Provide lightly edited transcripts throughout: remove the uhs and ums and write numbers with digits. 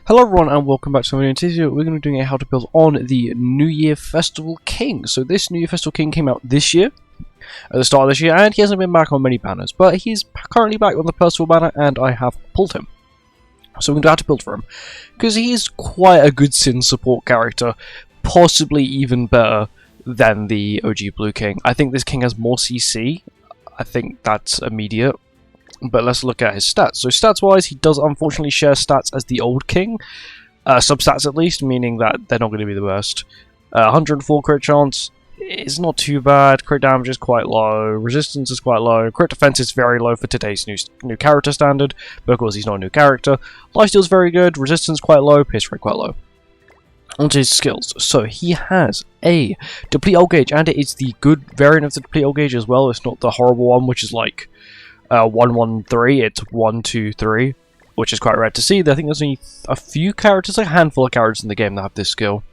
Hello everyone and welcome back to my video. In today's video we're going to be doing a how to build on the New Year Festival King. So this New Year Festival King came out this year, at the start of this year, and he hasn't been back on many banners, but he's currently back on the Percival banner and I have pulled him. So we're going to have to build for him, because he is quite a good Sin support character, possibly even better than the OG Blue King. I think this King has more CC, I think that's immediate. But let's look at his stats. So stats-wise, he does unfortunately share stats as the old king. Substats at least, meaning that they're not going to be the best. 104 crit chance is not too bad. Crit damage is quite low. Resistance is quite low. Crit defense is very low for today's new character standard, because he's not a new character. Lifesteal is very good. Resistance quite low. Pierce rate quite low. Onto his skills. So he has a Deplete Old Gauge, and it is the good variant of the Deplete Old Gauge as well. It's not the horrible one, which is like 1-1-3, it's 1-2-3, which is quite rare to see. I think there's only a few characters, like a handful of characters in the game that have this skill,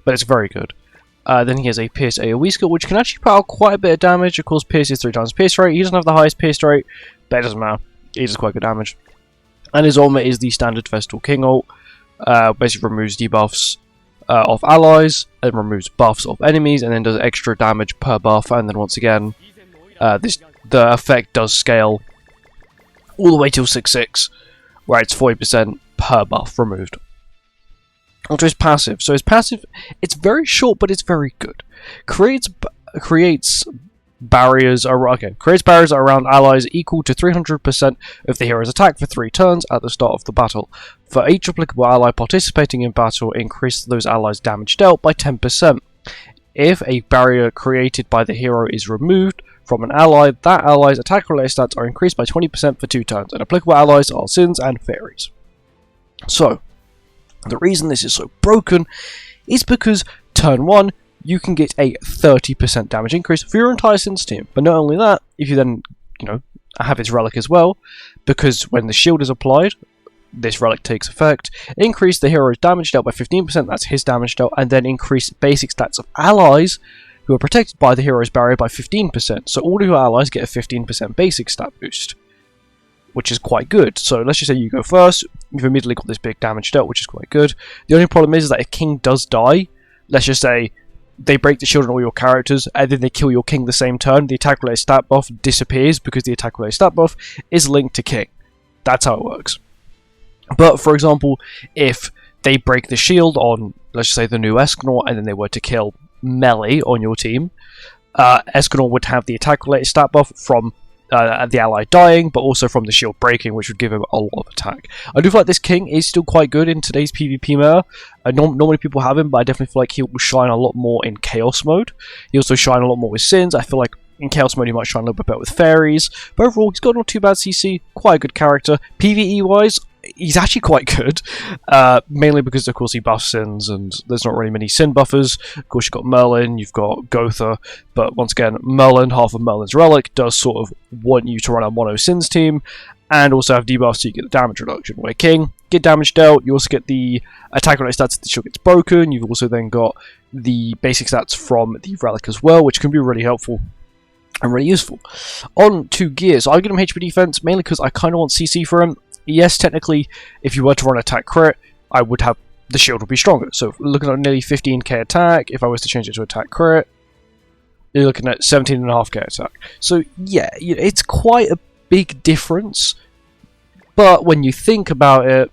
but it's very good. Then he has a Pierce AoE skill, which can actually put out quite a bit of damage. Of course, Pierce is 3 times Pierce rate. He doesn't have the highest Pierce rate, but it doesn't matter. He does quite good damage. And his ultimate is the standard Festival King ult. Basically removes debuffs of allies, and removes buffs of enemies, and then does extra damage per buff, and then once again, the effect does scale all the way till 6/6, where it's 40% per buff removed. Onto his passive. So his passive, it's very short, but it's very good. Creates barriers around allies equal to 300% of the hero's attack for 3 turns at the start of the battle. For each applicable ally participating in battle, increase those allies' damage dealt by 10%. If a barrier created by the hero is removed from an ally, that ally's attack-related stats are increased by 20% for 2 turns, and applicable allies are Sins and Fairies. So, the reason this is so broken is because turn 1, you can get a 30% damage increase for your entire Sins team. But not only that, if you then, have its relic as well, because when the shield is applied, this relic takes effect, increase the hero's damage dealt by 15%, that's his damage dealt, and then increase basic stats of allies who are protected by the hero's barrier by 15%. So all of your allies get a 15% basic stat boost, which is quite good. So let's just say you go first, you've immediately got this big damage dealt, which is quite good. The only problem is that if King does die, let's just say they break the shield on all your characters, and then they kill your King the same turn, the attack-related stat buff disappears, because the attack-related stat buff is linked to King. That's how it works. But, for example, if they break the shield on, let's just say, the new Escanor, and then they were to kill melee on your team, Escanor would have the attack-related stat buff from the ally dying, but also from the shield breaking, which would give him a lot of attack. I do feel like this King is still quite good in today's PvP meta. Normally people have him, but I definitely feel like he will shine a lot more in Chaos mode. He also shine a lot more with Sins. I feel like in Chaos mode he might shine a little bit better with Fairies. But overall, he's got not too bad CC, quite a good character. PvE-wise, he's actually quite good, mainly because of course he buffs Sins, and there's not really many Sin buffers. Of course you've got Merlin, you've got Gotha, but once again, Merlin, half of Merlin's relic, does sort of want you to run a mono Sins team, and also have debuffs so you get the damage reduction. Where King, get damage dealt, you also get the attack related stats if the shield gets broken, you've also then got the basic stats from the relic as well, which can be really helpful and really useful. On to gears, I give him HP defense, mainly because I kind of want CC for him. Yes, technically, if you were to run attack crit, I would have the shield would be stronger. So looking at nearly 15k attack, if I was to change it to attack crit, you're looking at 17.5k attack. So yeah, it's quite a big difference. But when you think about it,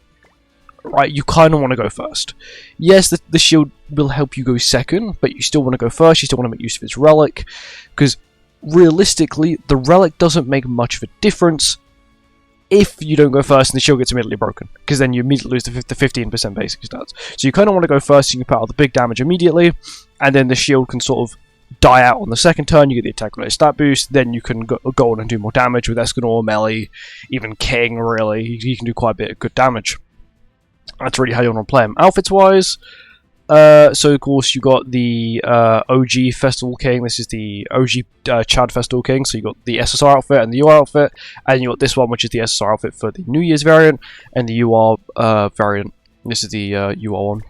right, you kind of want to go first. Yes, the shield will help you go second, but you still want to go first. You still want to make use of its relic, because realistically, the relic doesn't make much of a difference if you don't go first and the shield gets immediately broken, because then you immediately lose the 15% basic stats. So you kind of want to go first so you can put out the big damage immediately, and then the shield can sort of die out on the second turn, you get the attack related stat boost, then you can go on and do more damage with Escanor, Melee, even King, really. You can do quite a bit of good damage. That's really how you want to play him. Outfits wise, so of course you got the OG Festival King. This is the OG Chad Festival King. So you got the SSR outfit and the UR outfit, and you got this one, which is the SSR outfit for the New Year's variant, and the UR variant. This is the UR one.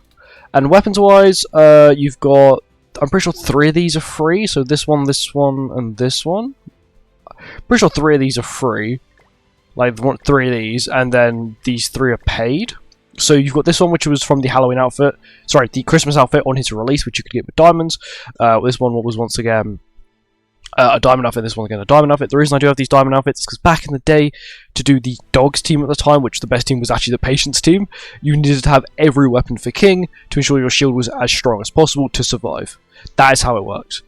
And weapons wise, you've got, I'm pretty sure 3 of these are free. So this one, and this one. Pretty sure 3 of these are free. Like 3 of these, and then these 3 are paid. So you've got this one, which was from the Halloween outfit, sorry, the Christmas outfit on his release, which you could get with diamonds. This one was once again a diamond outfit, this one again a diamond outfit. The reason I do have these diamond outfits is because back in the day, to do the dogs team at the time, which the best team was actually the patience team, you needed to have every weapon for king to ensure your shield was as strong as possible to survive. That is how it works.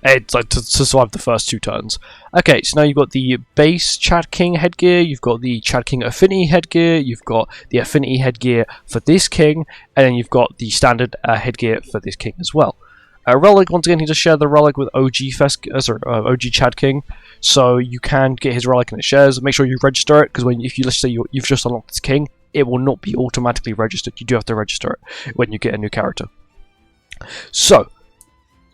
It's like to survive the first 2 turns. Okay, so now you've got the base Chad King headgear, you've got the Chad King Affinity headgear, you've got the Affinity headgear for this king, and then you've got the standard headgear for this king as well. Relic, once again, he does share the relic with OG Chad King, so you can get his relic in the shares. Make sure you register it, because if you let's say you've just unlocked this king, it will not be automatically registered. You do have to register it when you get a new character. So,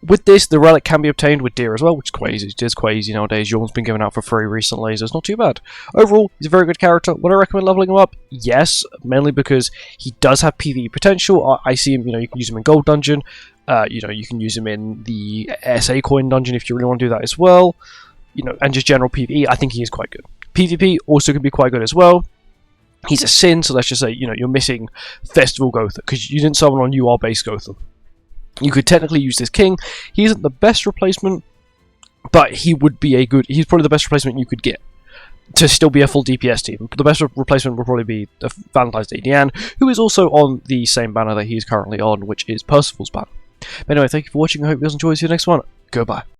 with this, the relic can be obtained with deer as well, which is quite easy. It is quite easy nowadays. Yorn's been given out for free recently, so it's not too bad. Overall, he's a very good character. Would I recommend leveling him up? Yes, mainly because he does have PvE potential. I see him, you can use him in Gold Dungeon. You can use him in the SA Coin Dungeon if you really want to do that as well. And just general PvE, I think he is quite good. PvP also can be quite good as well. He's a Sin, so let's just say, you're missing Festival Gotham, because you didn't summon on UR base Gotham. You could technically use this king. He isn't the best replacement, but he would be he's probably the best replacement you could get to still be a full DPS team. The best replacement would probably be the Vandalized Adian, who is also on the same banner that he's currently on, which is Percival's banner. But anyway, thank you for watching. I hope you guys enjoy. See you next one. Goodbye.